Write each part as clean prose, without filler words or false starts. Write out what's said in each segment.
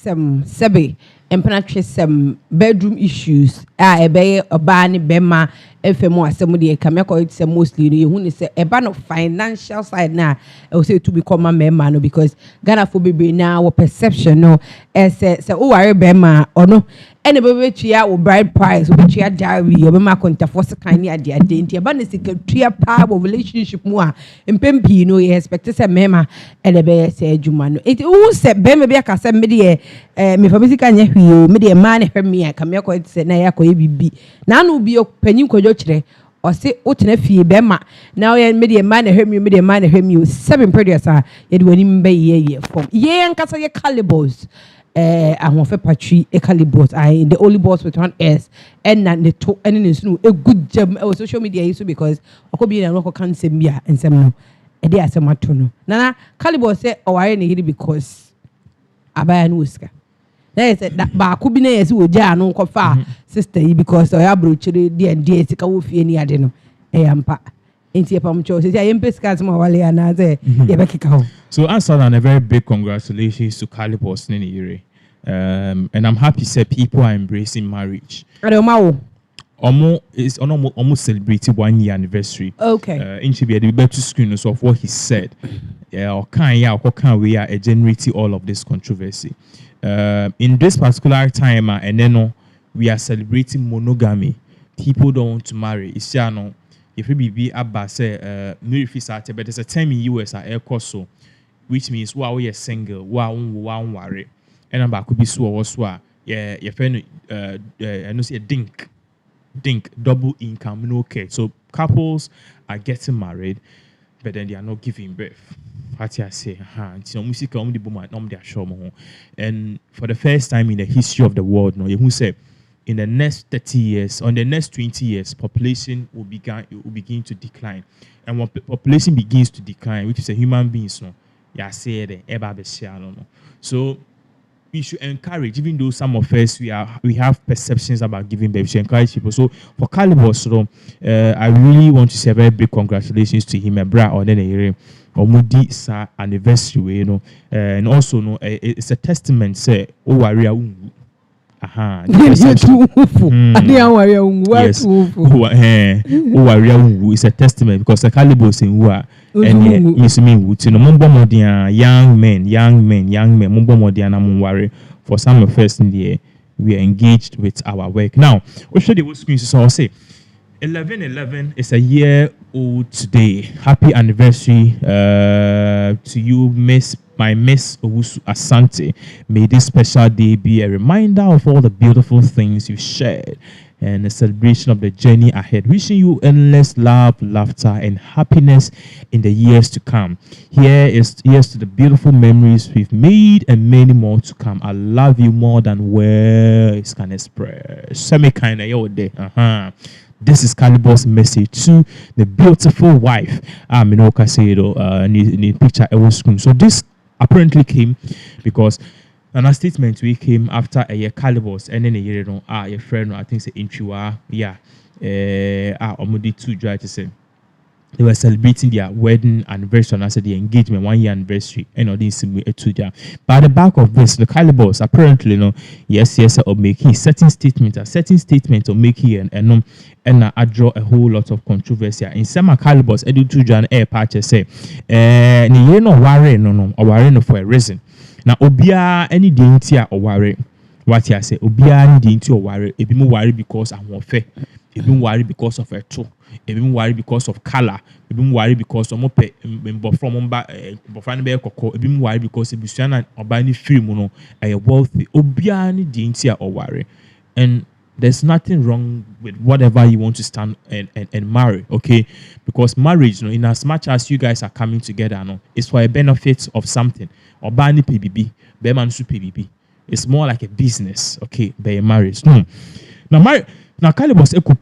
some sebe and penetrate some bedroom issues. A bay a bani bema efemo assemble kameko it's mostly you say a ban of financial side now. I will say to become a man because Ghana for baby now perception no as say oh I bema or no anybody which ya will bride price which ya diary or bema conta for se kind ya dia dainty ban is a power of relationship more in pempi no you expect to say mema and the be say jumano it who say bema be aka say me me for music anya hwie me de man hwe me aka me ko say na ya ko bibi na no bi panyin kojo kire o se o tena fie bema na o ye me de man hwe me de man hwe me 7 producer ye de wani mbe ye from ye nkasa ye Kalybos ahofe patri Kalybos I the only boss with one S and na the to and in no a good jam social media use because okobi na no kan sem bia ensem no e dey asemato no na Kalybos say o ware ne hiri because abaya no uska they said that ba ko bi na yesi oja no nkofa sister yi because o ya brochire D&D sika wo fie ni ade no ampa enti epam cho say ya mpeska ma wale ana say ye be kika ho. So answer and a very big congratulations to Kalybos in the and I'm happy say people are embracing marriage. Almost celebrated 1 year anniversary. Okay. In should be the better screen of what he said. Or can we are generating all of this controversy. In this particular time, and then we are celebrating monogamy. People don't want to marry. It's no. If we be abba say marriage but there's a time in US air so, which means wow you're single, wow worry. And I'm could be so yeah, your friend I know say dink double income no okay. So couples are getting married, but then they are not giving birth. What I say, and for the first time in the history of the world, no, you say in the next 30 years, on the next 20 years, population will begin to decline. And when population begins to decline, which is a human beings, no, so we should encourage, even though some of us we have perceptions about giving birth, we should encourage people. So for Kalybos, I really want to say a very big congratulations to him, and or then Omudi sa anniversary, you know, and also no, it's a testament. Say, oh, waria ungu. Aha. Yes. Waria ungu is a testament because the Kalybos in Wa and yes, me would no mumbo modia young men, mumbo modia na mumware. For some of us in the year, we are engaged with our work. Now, what should the screen so I'll say 11/11 is a year old today. Happy anniversary to you, Miss Owusu Asante. May this special day be a reminder of all the beautiful things you've shared and a celebration of the journey ahead. Wishing you endless love, laughter, and happiness in the years to come. Here's to the beautiful memories we've made and many more to come. I love you more than words can express. Semi kind of your day. This is Kalybos' message to the beautiful wife. Minoka said in the picture I was screen. So this apparently came because a statement we came after a year Kalybos and then a year your friend I think say Inchua Omudi 2 dry to say they were celebrating their wedding anniversary and I said the engagement 1 year anniversary and all this but at the back of this the Kalybos apparently yes or making certain statement or making and I draw a whole lot of controversy in some Kalybos edu 2 Jan air patch say ni no worry for a reason. Now, obia any dainty or worry. What I say, obia any dainty or worry. If you worry because I'm fair, if you worry because of a toe, if you worry because of color, if you worry because of mope, from if you worry because if you or buy any film, a wealthy, obia any dainty or worry. And there's nothing wrong with whatever you want to stand and marry, okay? Because marriage, in as much as you guys are coming together, it's for a benefit of something. Or bani PBB, Bemansu PBB. It's more like a business, okay? By marriage. Now, Kalybos Eko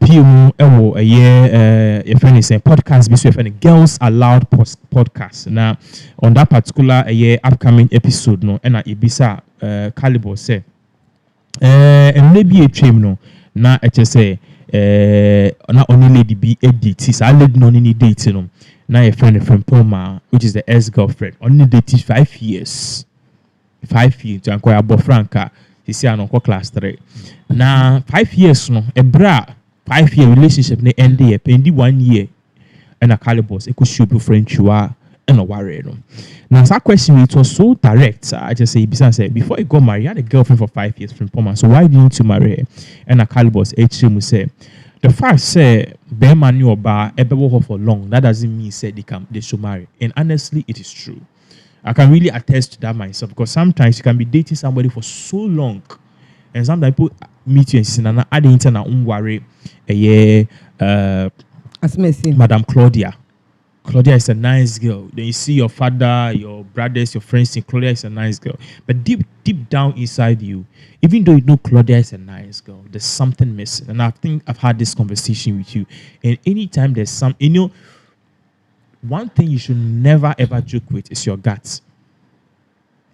a year, if any say podcast, be so Girls Aloud podcast. Now, on that particular a year upcoming episode, and Ibisa Kalybos say. And maybe a trim na say na only lady be edit is I led no any dating na a friend from Poma, which is the ex-girlfriend only dated 5 years 5 years to anko abo franka he say anko class 3 na 5 years no e bra 5-year relationship ne end ye pendi 1 year and a Kalybos e could show you French you are and a warrior. Now that question it was so direct. I just say before you got married, you had a girlfriend for 5 years from Poma. So why didn't you marry her? And a Kalybos HM say the fact say be man you ba ebe for long. That doesn't mean say they should marry. And honestly, it is true. I can really attest to that myself because sometimes you can be dating somebody for so long, and sometimes people meet you and say, "Nana, I didn't worry." Madam Claudia. Claudia is a nice girl. Then you see your father, your brothers, your friends think Claudia is a nice girl. But deep down inside you, even though you know Claudia is a nice girl, there's something missing. And I think I've had this conversation with you. And anytime there's some, one thing you should never ever joke with is your guts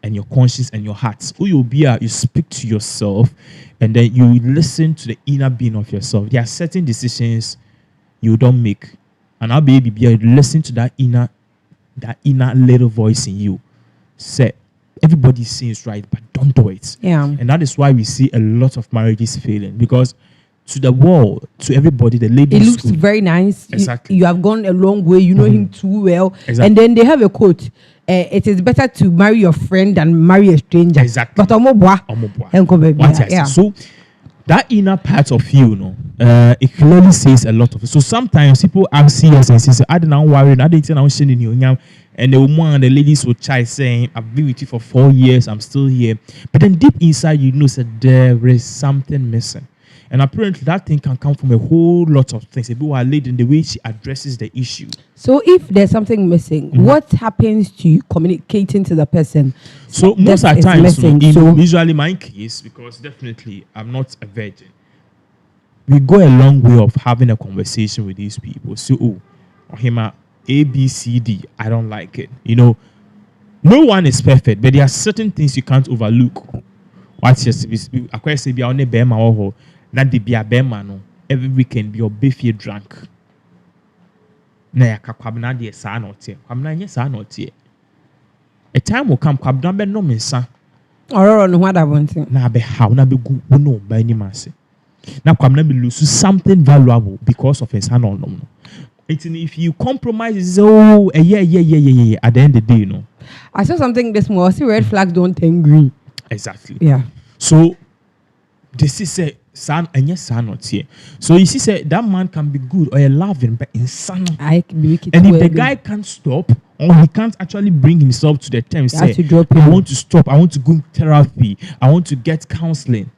and your conscience and your heart. Who you'll be you speak to yourself and then you listen to the inner being of yourself. There are certain decisions you don't make. And our baby, you listen to that inner little voice in you. Say, everybody seems right, but don't do it. Yeah. And that is why we see a lot of marriages failing. Because to the world, to everybody, the lady. It looks very nice. Exactly. You have gone a long way. You know him too well. Exactly. And then they have a quote. It is better to marry your friend than marry a stranger. Exactly. But yeah. So that inner part of you, it clearly says a lot of it. So sometimes people ask us and say, I don't worry, I didn't know in you. And the woman and the ladies will try saying, I've been with you for 4 years, I'm still here. But then deep inside, you know that there is something missing. And apparently that thing can come from a whole lot of things. People are late in the way she addresses the issue. So if there's something missing, what happens to you communicating to the person? So most of the times, usually my case, because definitely I'm not a virgin, we go a long way of having a conversation with these people. So, him A, B, C, D, I don't like it. No one is perfect, but there are certain things you can't overlook. What's just I say be on a bema or that they be a bema no every weekend be your beefy drunk. Na ya kwabna de sa na ote. Kwabna nye sa na ote. A time will come kwabna be no mensa. Or no what I want to. Na be how na be go no by any mass. Na kwabna be lose something valuable because of his hand on no. If you compromise, yeah. At the end of the day, I saw something this morning. See, red flags don't turn green. Exactly. Yeah. So this is a son and yes, son not here. So you see, say that man can be good or loving, but in son, I can be wicked. And if the guy can't stop or he can't actually bring himself to the term, say, I want to stop, I want to go therapy, I want to get counseling.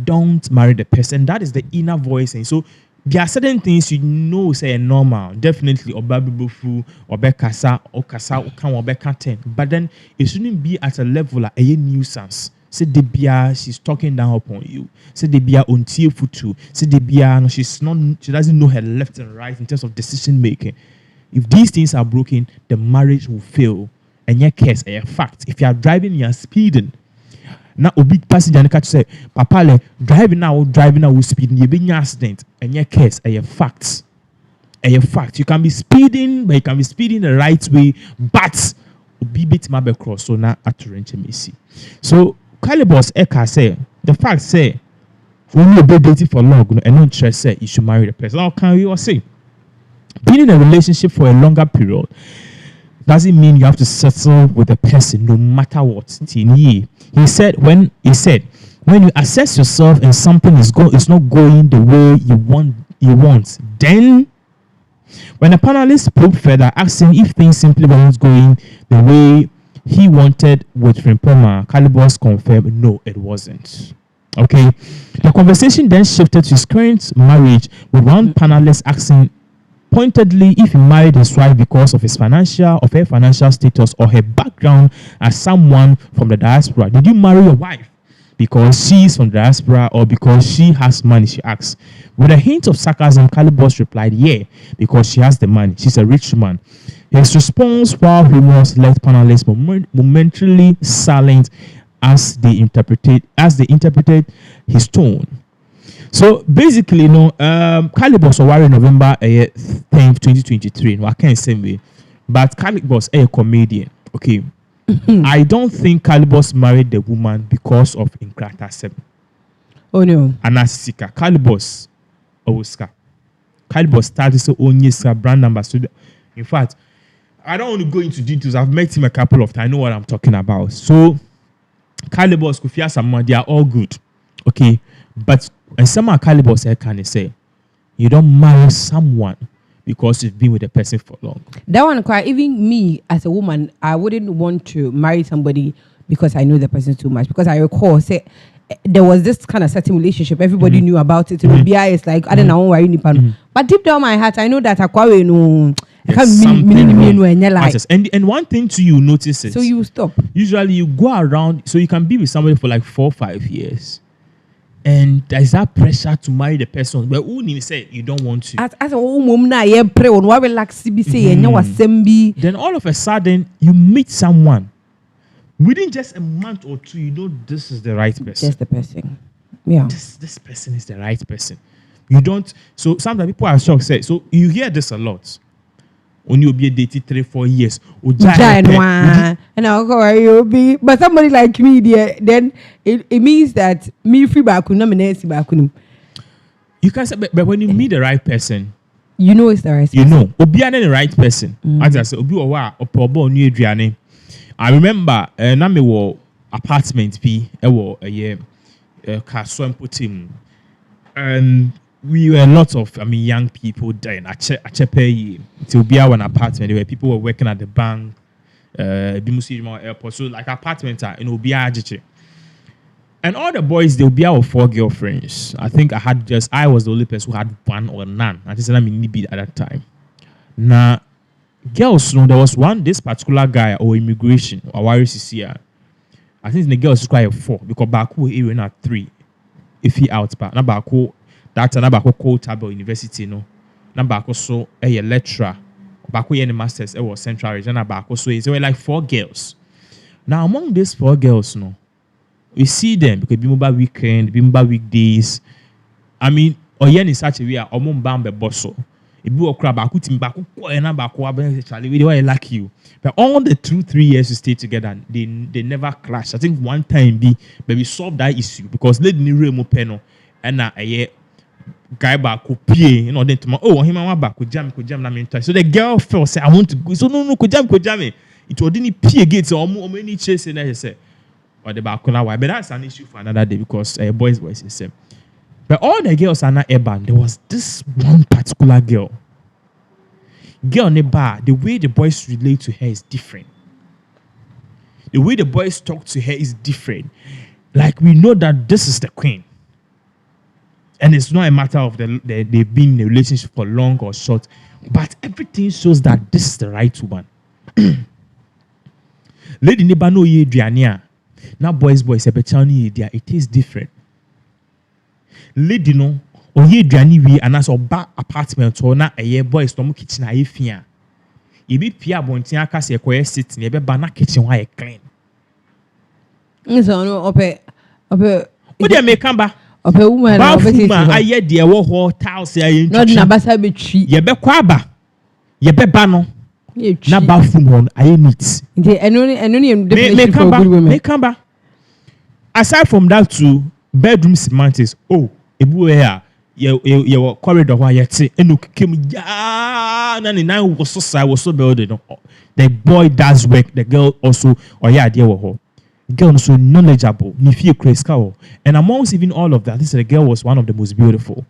Don't marry the person. That is the inner voice. And so there are certain things say normal, definitely or babibufu or bekasa or kasa or kan or bekaten. But then it shouldn't be at a level like a nuisance. Say Debia, she's talking down upon you. Say Debia on futu. Say Debia, she doesn't know her left and right in terms of decision making. If these things are broken, the marriage will fail. And your case a fact. If you are driving, you are speeding. Now a big passenger and catch say, Papa le driving now with speed, you be an accident. And your case a fact. A fact. You can be speeding, but you can be speeding the right way, but be bit mabe cross so now at Missy. So Kalybos Eka say the fact say when you be dating for long and no interest say you should marry the person. How can you say being in a relationship for a longer period doesn't mean you have to settle with the person no matter what. He said when you assess yourself and something is not going the way you want, then when the panelist probed further, asking if things simply weren't going the way he wanted with Frimpoma, Kalybos confirmed no, it wasn't. Okay. The conversation then shifted to his current marriage, with one panelist asking pointedly if he married his wife because of her financial status or her background as someone from the diaspora. Did you marry your wife because she's from the diaspora or because she has money, she asked. With a hint of sarcasm, Kalybos replied, yeah, because she has the money. She's a rich woman. His response, while he was left panelists momentarily silent as they interpreted his tone. So basically, Kalybos was November 10th, 2023. I can't say me, but Kalybos is a comedian. Okay, I don't think Kalybos married the woman because of Inkratasem. Oh no. Anasika. Kalybos. Oscar. Kalybos started so only brand ambassador. In fact, I don't want to go into details. I've met him a couple of times. I know what I'm talking about. So, Kalybos, Kufia Sama, they are all good. Okay. But some Kalybos can say, you don't marry someone because you've been with a person for long. That one quite, even me as a woman, I wouldn't want to marry somebody because I know the person too much. Because I recall, say, there was this kind of certain relationship. Everybody knew about it. It would be it's like, I don't know, but deep down my heart, I know that I know. And one thing too you notice is, so you stop. Usually you go around, so you can be with somebody for like 4 or 5 years, and there's that pressure to marry the person. But who even say you don't want to? As a woman, na pray on what relax say then all of a sudden you meet someone within just a month or two. You know this is the right person. Just the person. Yeah. This person is the right person. You don't. So sometimes people are shocked. Say so you hear this a lot. When you'll be dated 3-4 years, and I'll go you'll be, but somebody like me, then it means that me free back. You can say, but when you meet the right person, you know it's the right person. You know, the right person. As I said, I remember, na apartment P, a year, and we were a lot of, young people there in Achepe. To be our apartment, where people were working at the bank, airport. So like apartments are, and all the boys, they'll be our 4 girlfriends. I think I was the only person who had one or none. I just said I'm be at that time. Now, girls, there was this particular guy or immigration or YCC. I think the girls is quite a 4 because Baku even at 3. If he out, but na Baku. That's another Table University, no. Number so a lecturer. Baku any masters was Central Region Baku. So it's like 4 girls. Now among these 4 girls, no, we see them because bimba weekend, bimba weekdays. I mean, oyen is such a way omon bambe bosso. If you crab Baku team Baku and Baku actually we like you. But all the 2-3 years we stay together, they never clash. I think one time but we solved that issue because let me remove panel and a guy back who pay, then tomorrow, him back could jam so the girl felt say I want to go. So no could jam it. It wouldn't pay gates or many chasing I say or the back but that's an issue for another day because boys is the same. But all the girls are not urban. There was this one particular girl in the bar, the way the boys relate to her is different. The way the boys talk to her is different. Like we know that this is the queen. And it's not a matter of they've been in a relationship for long or short, but everything shows that this is the right one. Lady neighbor no ye driania. Now boys, it is different. Lady no or ye driani we and as back apartment or na a year boys no kitchen I fear. You be Pia Bontia Cassia quiet sits near banana kitchen why clean. So no What do you make come back? Of a woman, I hear dear war tiles here. Not Nabasa be tree. Ye be kwaba. Ye be bano. Na bathroom on I need. And only definition for good women. Make come back. Aside from that too, bedroom semantics. Oh, ebu your corridor why you say eno came ya na was so building. The boy does work, the girl also or yeah dear wo. Girl so knowledgeable, Nifie Chris Cow. And amongst even all of that, this girl was one of the most beautiful.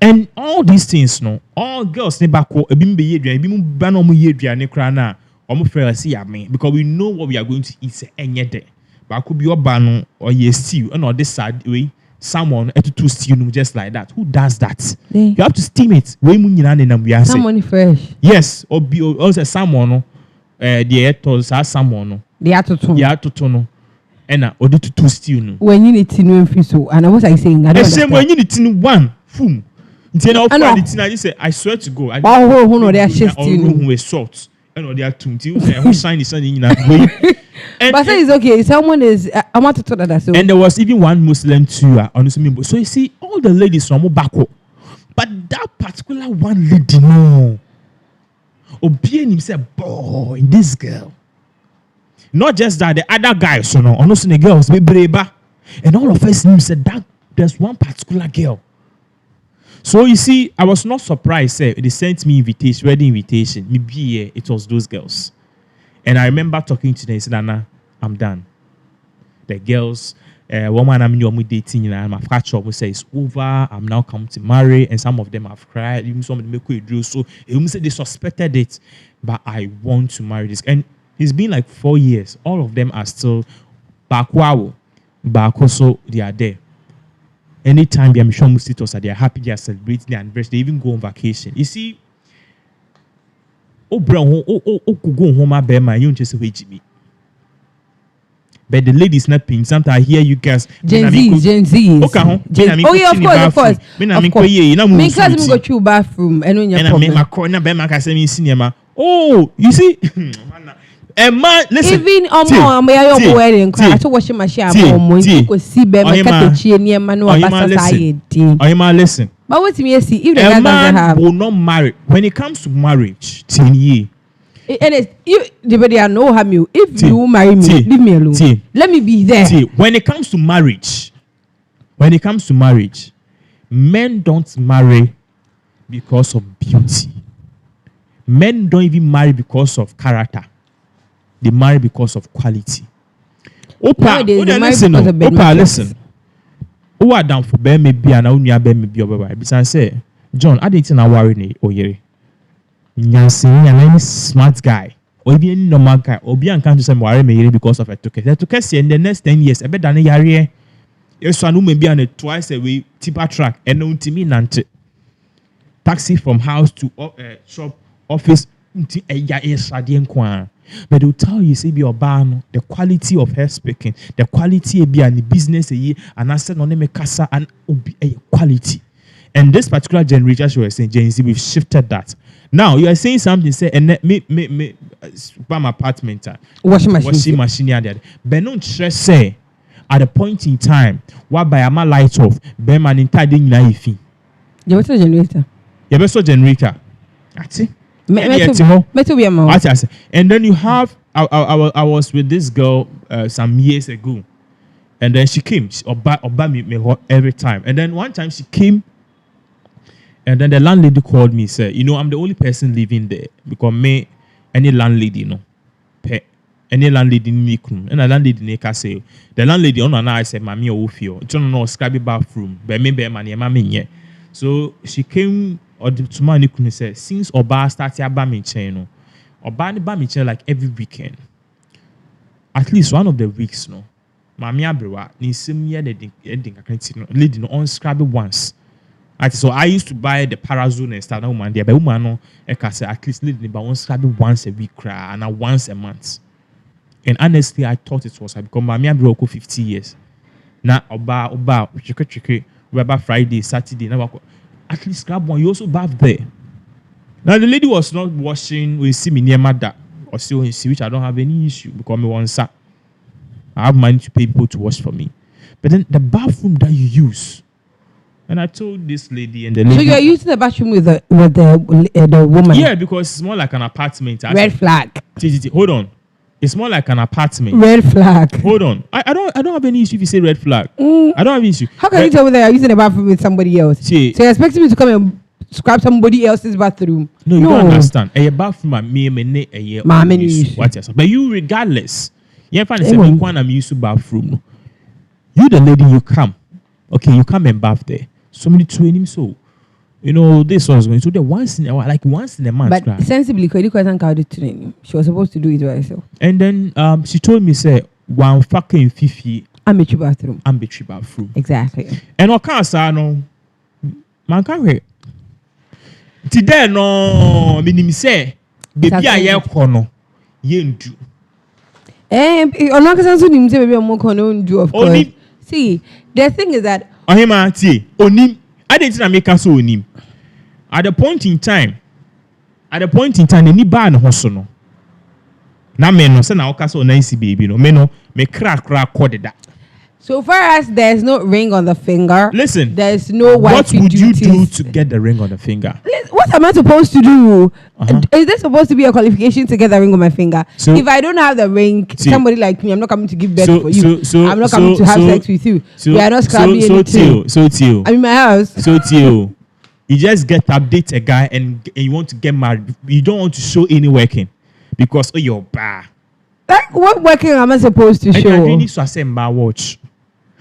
And all these things, no, all girls never call a bimbe yedra, banomu yedra, necrana, because we know what we are going to eat any day. But could be your bano or ye stew, and on this side way, someone to stew just like that. Who does that? Yeah. You have to steam it. Someone fresh. Yes, or be also someone, the actors are someone. They are to tono. And or to stew no. When you need to know so, and what I saying, I don't understand. When you need to know one, boom. I swear to go. I who know they are shifting. Who is salt. And they are tuned. Who shine the sun in that way. But it's okay. Someone is. I want to talk that. So. And there was even one Muslim too. Honestly, so you see, all the ladies from Obako, but that particular one lady, no. Obeying himself, boy, this girl. Not just that, the other guys, you know, honestly, the girls, be breba. And all of us knew said that there's one particular girl. So you see, I was not surprised. They sent me wedding invitation. Maybe it was those girls. And I remember talking to them. They said, Anna, I'm done. The girls, woman I'm dating, and my fracture will say it's over. I'm now come to marry, and some of them have cried. Even some of them make drill. So they suspected it, but I want to marry this. And it's been like 4 years. All of them are still back. Wow, back also they are there. Anytime they are sure Muslims they are happy, they are celebrating their anniversary, they even go on vacation. You see, could go home my bear you just wait me. But the ladies not paying. Sometimes I hear you guys. Gen Z. Okay, oh yeah, of course. Because go to bathroom and when you're my corner, cinema. Oh, you see. And man, listen. Even on my wedding, I to washing machine. You could see them. Listen. But what me see if the guy doesn't have will not marry when it comes to marriage. 10 years. And it's I know how you. If you marry me, leave me alone. Let me be there. When it comes to marriage, men don't marry because of beauty. Men don't even marry because of character. They marry because of quality. Listen. Who are down for bear maybe and only a bear maybe over. Besides, say, John, I didn't know worry or yere. Nyansing and any smart guy or even any normal guy or be unconscious some worry me because of a token. That took us in the next 10 years. I bet than a year. Yes, I know maybe on a twice a week tipper track and no to me nante. Taxi from house to shop office. But they'll tell you, say, be your ban, the quality of her speaking, the quality of the business, and I said, on them, casa and quality. And this particular generation, as you were saying, Gen Z, we've shifted that. Now, you are saying something, say, and me, my apartment, washing machine, but don't stress, say, at a point in time, whereby I'm a light off, Beman in tiding knife. You're a generator. You're a generator. That's it. And then you have I was with this girl some years ago, and then she came oba me every time, and then one time she came, and then the landlady called me, said, you know, I'm the only person living there because me any landlady any landlady make room, and the landlady neka say the landlady on I said mami ofio don't know scribe bathroom but me be man mami. So she came or to man say since Oba started abami chain Oba ni bami chain like every weekend, at least one of the weeks no mami abrewa ni sim year the lady no on scrub once. So I used to buy the Parazone and start woman there, but woman no say at least lady but on scrub once a week and once a month. And honestly, I thought it was because mami abrewa 50 years now. Oba chike Weber Friday, Saturday, now at least grab one. You also bath there. Now the lady was not washing. We see me near my dad or still in see, which I don't have any issue because me one sat. I have money to pay people to wash for me. But then the bathroom that you use, and I told this lady and the lady. So you are using the bathroom with the woman? Yeah, because it's more like an apartment. Red flag. Hold on. It's more like an apartment. Red flag. Hold on. I don't have any issue if you say red flag. I don't have any issue. How can you tell me that you're using the bathroom with somebody else? So you're expecting me to come and scrub somebody else's bathroom? No, you don't understand. A bathroom a year. But you regardless. You find I'm used to bathroom. You the lady, you come. Okay, you come and bath there. Somebody train him so. You know, this was going to do once in a while, like once in a month. But sensibly, training. She was supposed to do it by herself. And then she told me, say, one fucking fifi. Ambitry bathroom. Exactly. And what can't say no, man can't wait. Today no, meaning say, baby, I hear corner, yendu. I'm not going to say baby, I'm more corner do of course. See, the thing is that. Oh, him auntie, onim. I didn't make us so onim. At the point in time, any ban hustle no. Na men no say na okaso na isi baby no. Me no me crack code that. So far as there's no ring on the finger, listen, there's no what would you do duties. to get the ring on the finger? What am I supposed to do? Is there supposed to be a qualification to get the ring on my finger? So, if I don't have the ring, somebody like me, I'm not coming to give birth for you. I'm not coming to have sex with you. We are not scrapping anything. Tio. I'm in my house. So Tio, you just get to update a guy and you want to get married. You don't want to show any working because you're bad. Like, what working am I supposed to show? I really need to say my watch.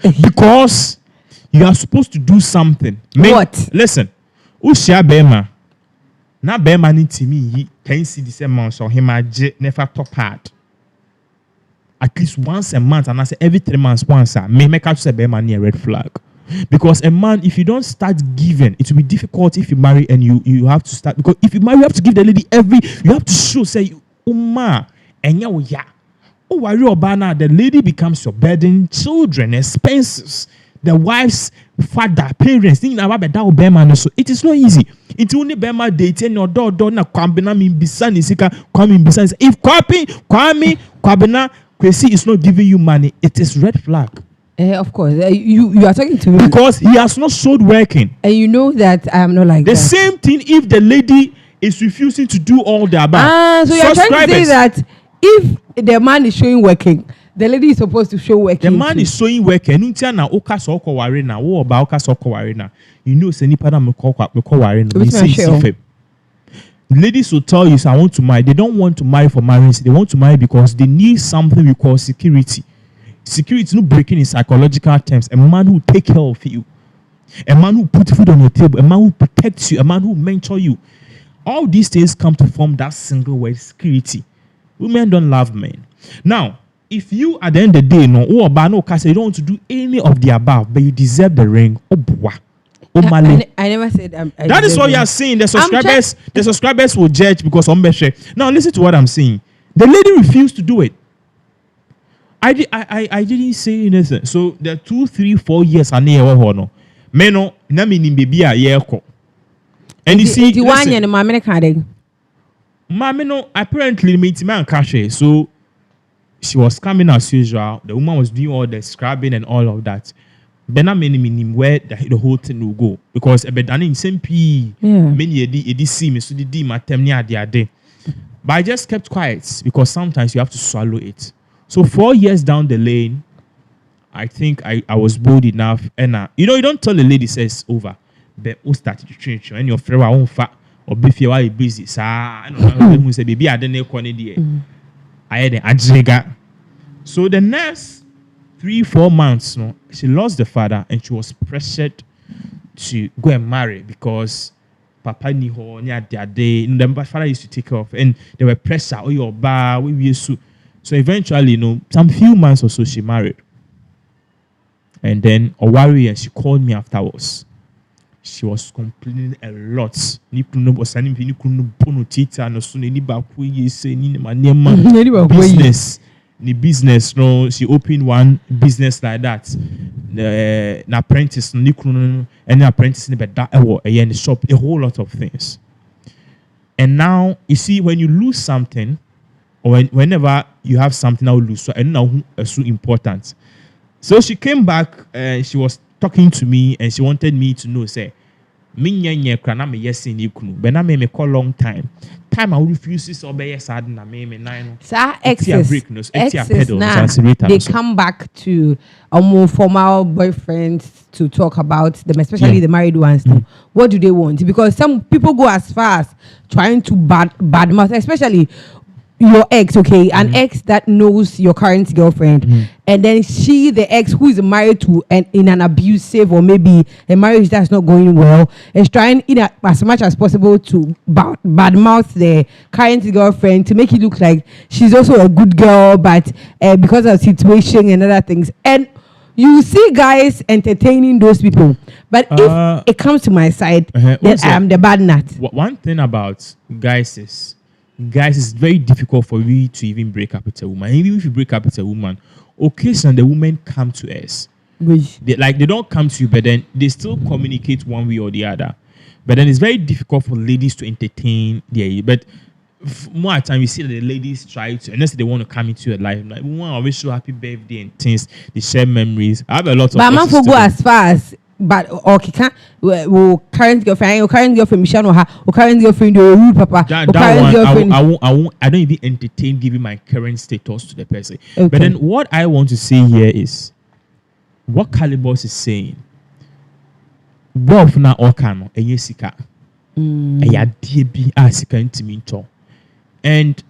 Because you are supposed to do something. What? Listen. Ushia Bema. Na Bema ni timi 10 cedis a month so him never top part. At least once a month, and I say every 3 months once. May make out say Bema ni a red flag. Because a man, if you don't start giving, it will be difficult if you marry and you have to start. Because if you marry, you have to give the lady you have to show, say, Uma, and ya. Oh, worry about the lady becomes your burden, children, expenses, the wife's father, parents. So it is not easy. It's only Bema dating your door na kwambina mimbisani sika kwamimbisani. If Kwame Kwabena Kwesi is not giving you money, it is red flag. Of course, you are talking to me because he has not showed working, and you know that I am not like the that. Same thing if the lady is refusing to do all the above. So you are trying to say that if the man is showing working, the lady is supposed to show working. The man is showing working. You know, say ladies will tell you, so I want to marry. They don't want to marry for marriage. They want to marry because they need something we call security. Security is not breaking in psychological terms. A man who take care of you, a man who put food on your table, a man who protects you, a man who mentor you. All these things come to form that single word, security. Women don't love men. Now, if you at the end of the day, you don't want to do any of the above, but you deserve the ring. Oh, boy. I never said that is what you are saying. The subscribers will judge because now listen to what I'm saying. The lady refused to do it. I didn't say anything. So the 2, 3, 4 years I near no. Meno na minim baby a year. And you see, the one year mama can Mama no apparently meet man cash. So she was coming as usual. The woman was doing all the scrubbing and all of that. Then I mean where the whole thing will go because a bed in same P many a see me so the my temnia the day. But I just kept quiet because sometimes you have to swallow it. So 4 years down the lane, I think I was bold enough and you don't tell the lady says over, but who started to change and your friend won't fat or beef you are busy. So I don't know say baby I don't know I had an ajega. So the next 3-4 months, no, she lost the father and she was pressured to go and marry because Papa ni ho near their day. The father used to take care of, and there were pressure. Oh, your bar, we used to. So eventually, some few months or so, she married. And then Owari, and she called me afterwards. She was complaining a lot. Business, no, she opened one business like that. An apprentice, and the apprentice in the shop, a whole lot of things. And now you see, when you lose something, or whenever you have something that will lose, so and now it's so important. So she came back and she was talking to me and she wanted me to know, say, but I may call long time. Time I will refuse this obey sad na me nine. Exes now they come back to a more formal boyfriends to talk about them, especially the married ones. What do they want? Because some people go as far as trying to badmouth, especially your ex, okay, an ex that knows your current girlfriend, and then the ex who is married to and in an abusive or maybe a marriage that's not going well, is trying as much as possible to badmouth the current girlfriend to make it look like she's also a good girl, but because of situation and other things, and you see guys entertaining those people. But if it comes to my side, then I am the bad nut. One thing about guys, it's very difficult for you to even break up with a woman. Even if you break up with a woman, occasionally the women come to us. They don't come to you, but then they still communicate one way or the other. But then it's very difficult for ladies to entertain their. But more time you see that the ladies try to, unless they want to come into your life, like we want to wish you happy birthday and things, they share memories. I have a lot of. But man, for go as far as. But okay, can current girlfriend, Michelle, or current girlfriend, or papa. That one, I don't even entertain giving my current status to the person. Okay. But then what I want to say here is what Kalybos is saying. Both na okano eyesika. Eya DB asika ntimi nto. And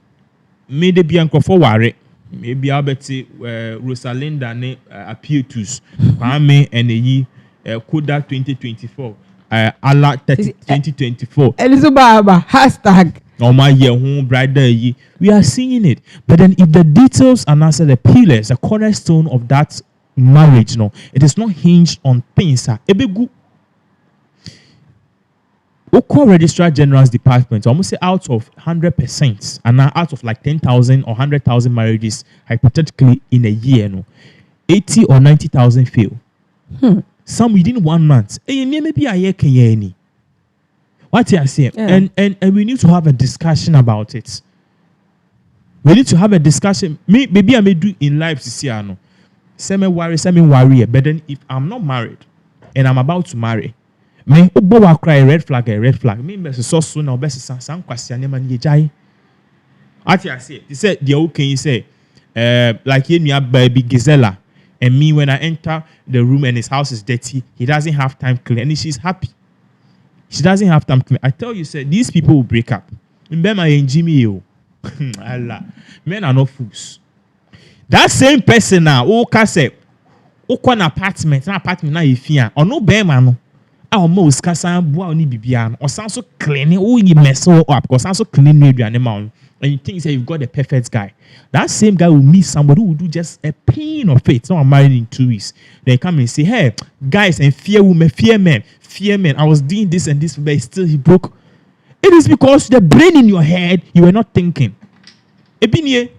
me de bi ankofo ware. Maybe Albert Rosalinda ne appeal to Kwame and eyi Koda 2024 Allah 2024 Elizabeth hashtag oh my year home brother we are seeing it. But then if the details are not the pillars, the cornerstone of that marriage, no, it is not hinged on things. Ebegu Oko Registrar General's Department, almost say out of 100%, and now out of like 10,000 or 100,000 marriages, hypothetically in a year, no, 80 or 90,000 fail. Some within 1 month. Maybe a year can hear any. What you say? And we need to have a discussion about it. We need to have a discussion. Maybe I may do in life to see no. Semi worry. But then if I'm not married and I'm about to marry, me obo cry a red flag. Me be so soon now be some question man ye jai. What you say? He said the okay you say like here me baby Gisela. And me, when I enter the room and his house is dirty, he doesn't have time to clean. And she's happy. She doesn't have time to clean. I tell you, sir, these people will break up. Allah. Men are not fools. That same person now, who can say, an apartment now if you or no bear man. Our most casan boy ni bibian or sound so clean, oh you mess up because sound so clean maybe animal. And you think you've got the perfect guy. That same guy will meet somebody who will do just a pain of faith. Now I'm married in 2 weeks. They come and say, hey, guys, and fear women, fear men. I was doing this and this, but still he broke. It is because the brain in your head, you were not thinking. Ebinie,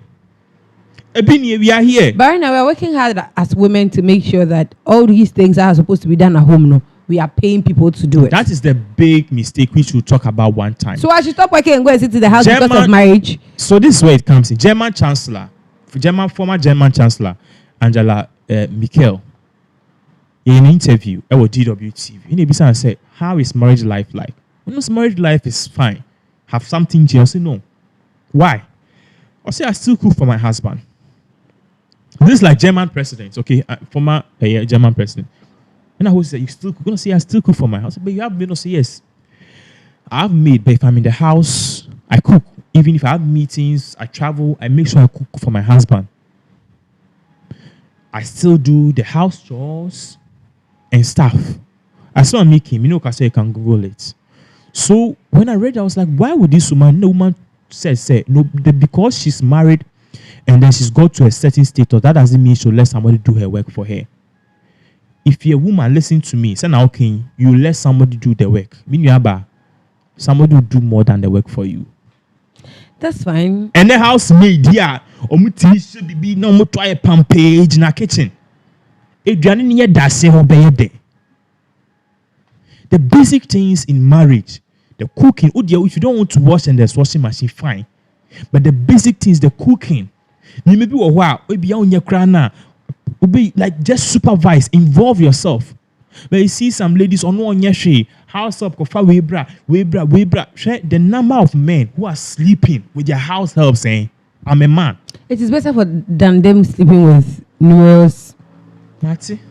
we are here. But right now, we're working hard as women to make sure that all these things are supposed to be done at home. No, we are paying people to do it. That is the big mistake which we'll talk about one time. So I should stop working and go and sit in the house because of marriage. So this is where it comes in. Former German Chancellor Angela Merkel, in an interview at DWTV, in a said, "How is marriage life like?" Marriage life is fine. Have something to say no. Why? I say I still cook for my husband. This is like German president, okay, former German president. And I was say, you still gonna say I still cook for my house, but you have been say yes. I have made, but if I'm in the house, I cook. Even if I have meetings, I travel, I make sure I cook for my husband. I still do the house chores and stuff. I saw him making, you can Google it. So when I read it, I was like, why would this woman? No woman said no, because she's married and then she's got to a certain status, that doesn't mean she'll let somebody do her work for her. If you're a woman, listen to me. Say now, okay, you let somebody do the work. Somebody will do more than the work for you. That's fine. And the housemaid, yeah, should be no more try a pump page in a kitchen. The basic things in marriage, the cooking. If you don't want to wash and there's washing machine, fine. But the basic things, the cooking. You may be a while, be on your crana. Be like just supervise, involve yourself. But you see some ladies on one year house up, webra. The number of men who are sleeping with their house help saying, I'm a man. It is better than them sleeping with numerous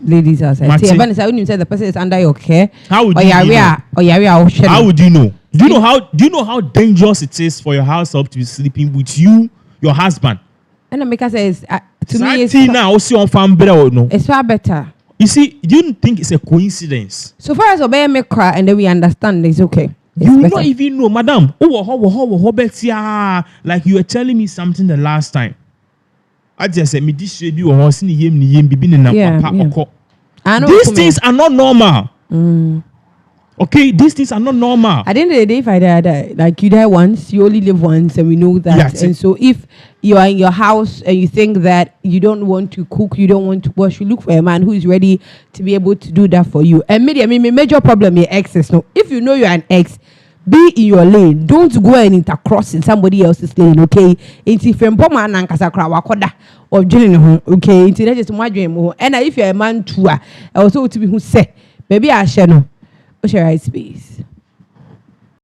ladies outside. When you say the person is under your care, how would you know? How would you know? Do you know how dangerous it is for your house help to be sleeping with you, your husband? And America says to me it's far better. You see, you don't think it's a coincidence. So far as obey me cry and then we understand it's okay. You don't even know, madam. Like you were telling me something the last time. I just said me this should you or these things are not normal. Okay, these things are not normal. At the end of the day, if I die, like you die once, you only live once, and we know that. Yes. And so if you are in your house and you think that you don't want to cook, you don't want to wash, you look for a man who is ready to be able to do that for you. And maybe major problem is exes. No, if you know you're an ex, be in your lane. Don't go and intercross in somebody else's lane, okay? Inti fempo man ankasa kra wakoda or dwene ho, okay? Inti na just mwadwen mo. And if you're a man too, also to be who say, baby I share no. What's your right space?